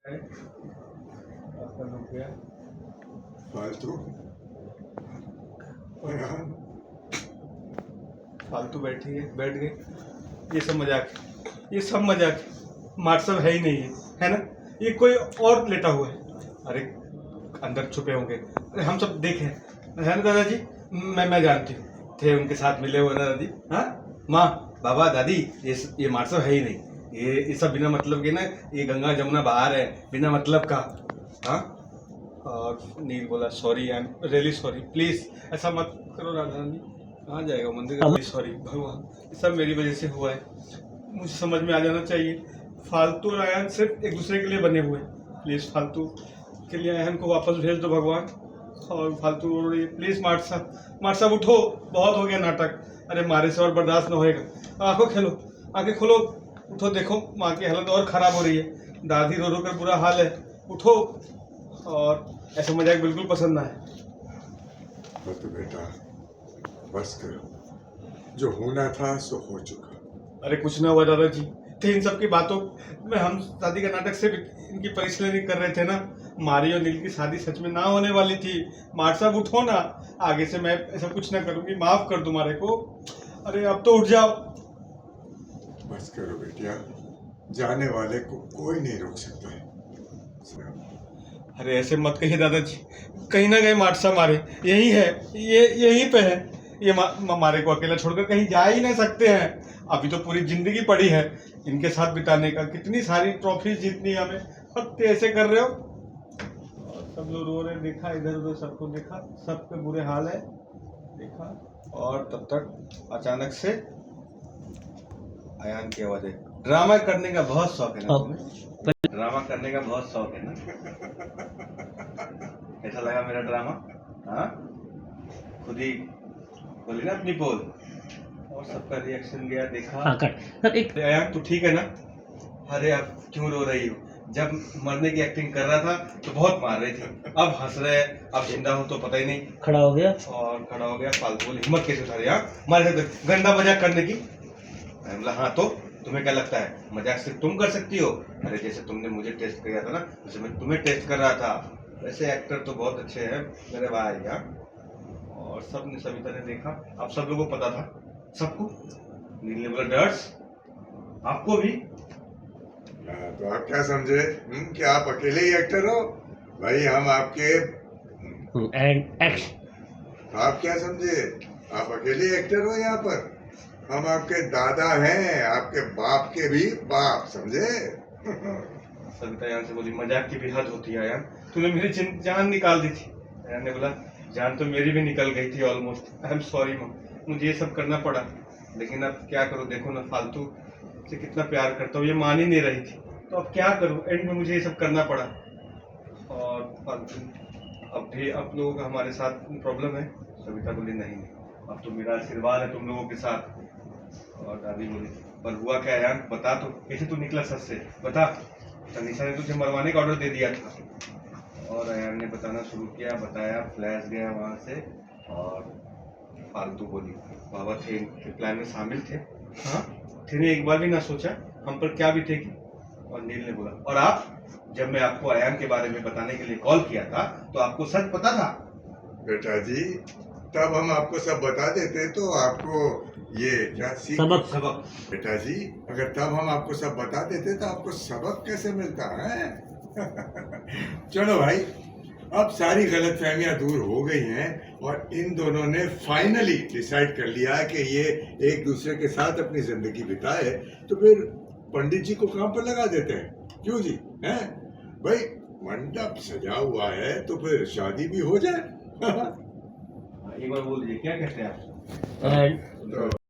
है आपका रुपया फालतू फालतू बैठ गए। ये सब मजाक व्हाट्सअप है ही नहीं है ना। ये कोई और लेटा हुआ है। अरे अंदर छुपे होंगे। अरे हम सब देखे है ना दादाजी। मैं जानती हूँ थे उनके साथ मिले हुए ना दादी। हाँ माँ बाबा दादी ये व्हाट्सअप है ही नहीं। ये सब बिना मतलब के ना। ये गंगा जमुना बाहर है बिना मतलब का। हाँ और नील बोला sorry I am really sorry please ऐसा मत करो राधा रानी। कहाँ जाएगा मंदिर। सॉरी भगवान ये सब मेरी वजह से हुआ है। मुझे समझ में आ जाना चाहिए। फालतू और आयन सिर्फ एक दूसरे के लिए बने हुए हैं। प्लीज फालतू के लिए आयन को वापस भेज दो भगवान। और फालतू प्लीज मार्ट साहब उठो। बहुत हो गया नाटक। अरे मारे से और बर्दाश्त न होएगा। आंखें खोलो उठो। देखो माँ की हालत और खराब हो रही है। दादी रो रो कर बुरा हाल है। उठो। और ऐसा मजाक बिल्कुल पसंद ना है। बस बेटा बस करो। जो होना था सो हो चुका। अरे कुछ ना हुआ दादाजी। थे इन सब की बातों में हम शादी का नाटक से इनकी परिश्रम कर रहे थे ना। मारी और नील की शादी सच में ना होने वाली थी। मार साहब उठो ना। आगे से मैं ऐसा कुछ ना करूंगी। माफ कर दो मारे को। अरे अब तो उठ जाओ। बस करो बेटिया। जाने वाले को कोई नहीं रोक सकता है। अरे ऐसे मत कहिए दादाजी। कहीं ना कहीं माटसा मारे यही है। ये यहीं पे है। ये मारे को अकेला छोड़कर कहीं जा ही नहीं सकते हैं। अभी तो पूरी जिंदगी पड़ी है इनके साथ बिताने का। कितनी सारी ट्रॉफी जीतनी है हमें। अब ऐसे कर रहे हो। और सब लोग रो रहे हैं। देखा इधर उधर सबको देखा। सबके बुरे हाल है देखा। और तब तक अचानक से आयान की आवाज है। ड्रामा करने का बहुत शौक है ना तुम्हें। ड्रामा करने का बहुत शौक है ना। कैसा लगा मेरा ड्रामा। हाँ खुद ही बोली ना अपनी बोल। और सबका रिएक्शन गया देखा। हाँ कट सर एक आयान तू ठीक है ना। अरे अब क्यों रो रही हो। जब मरने की एक्टिंग कर रहा था तो बहुत मार रही थी। अब हंस रहे हैं। अब जिंदा हूं तो पता ही नहीं। खड़ा हो गया और खड़ा हो गया। फालतू हिम्मत कैसे उठा रही। हाँ मारे गंदा मजाक करने की। मैंने बोला हाँ तो तुम्हें क्या लगता है मजाक सिर्फ तुम कर सकती हो। अरे जैसे तुमने मुझे टेस्ट किया था ना जैसे मैं तुम्हें टेस्ट कर रहा था। वैसे एक्टर तो बहुत अच्छे हैं मेरे भाई। यहाँ और सबने सविता ने देखा। अब सब लोगों को पता था सबको। नील ने बोला डर्स आपको भी। तो आप क्या समझे कि आप अकेले ही एक्टर हो। भाई हम आपके एंड एक्शन। आप क्या समझे आप अकेले एक्टर हो यहाँ पर। हम आपके दादा हैं आपके बाप के भी बाप समझे। सविता यान से बोली मजाक की भी हद होती है यार। तूने मेरी जान निकाल दी थी। यान ने बोला जान तो मेरी भी निकल गई थी ऑलमोस्ट। आई एम सॉरी माँ मुझे ये सब करना पड़ा। लेकिन अब क्या करूँ देखो ना फालतू से कितना प्यार करता हूँ। ये मान ही नहीं रही थी तो अब क्या करूँ। एंड में मुझे ये सब करना पड़ा। और फालतू अब भी आप लोगों का हमारे साथ प्रॉब्लम है। सविता बोली नहीं अब तो मेरा आशीर्वाद है तुम लोगों के साथ। और दादी बोली पर हुआ क्या यार बता तो कैसे तू निकला सच से बता। तनीषा ने तुझे मरवाने का ऑर्डर दे दिया था। और अयान ने बताना शुरू किया। बताया फ्लैश गया वहां से। और फालतू बोली बाबा थे इनके प्लान में शामिल थे। हाँ थे एक बार भी ना सोचा हम पर क्या भी थे कि। और नील ने बोला और आप जब मैं आपको अयान के बारे में बताने के लिए कॉल किया था तो आपको सच पता था। बेटा जी तब हम आपको सब बता देते तो आपको ये क्या सबक। बेटा जी अगर तब हम आपको सब बता देते तो आपको सबक कैसे मिलता है। चलो भाई अब सारी गलतफहमियां दूर हो गई हैं और इन दोनों ने फाइनली डिसाइड कर लिया है कि ये एक दूसरे के साथ अपनी जिंदगी बिताए। तो फिर पंडित जी को काम पर लगा देते हैं क्यों जी हैं भाई। मंडप सजा हुआ है तो फिर शादी भी हो जाए। एक बार बोल दीजिए क्या कहते हैं आप। एंड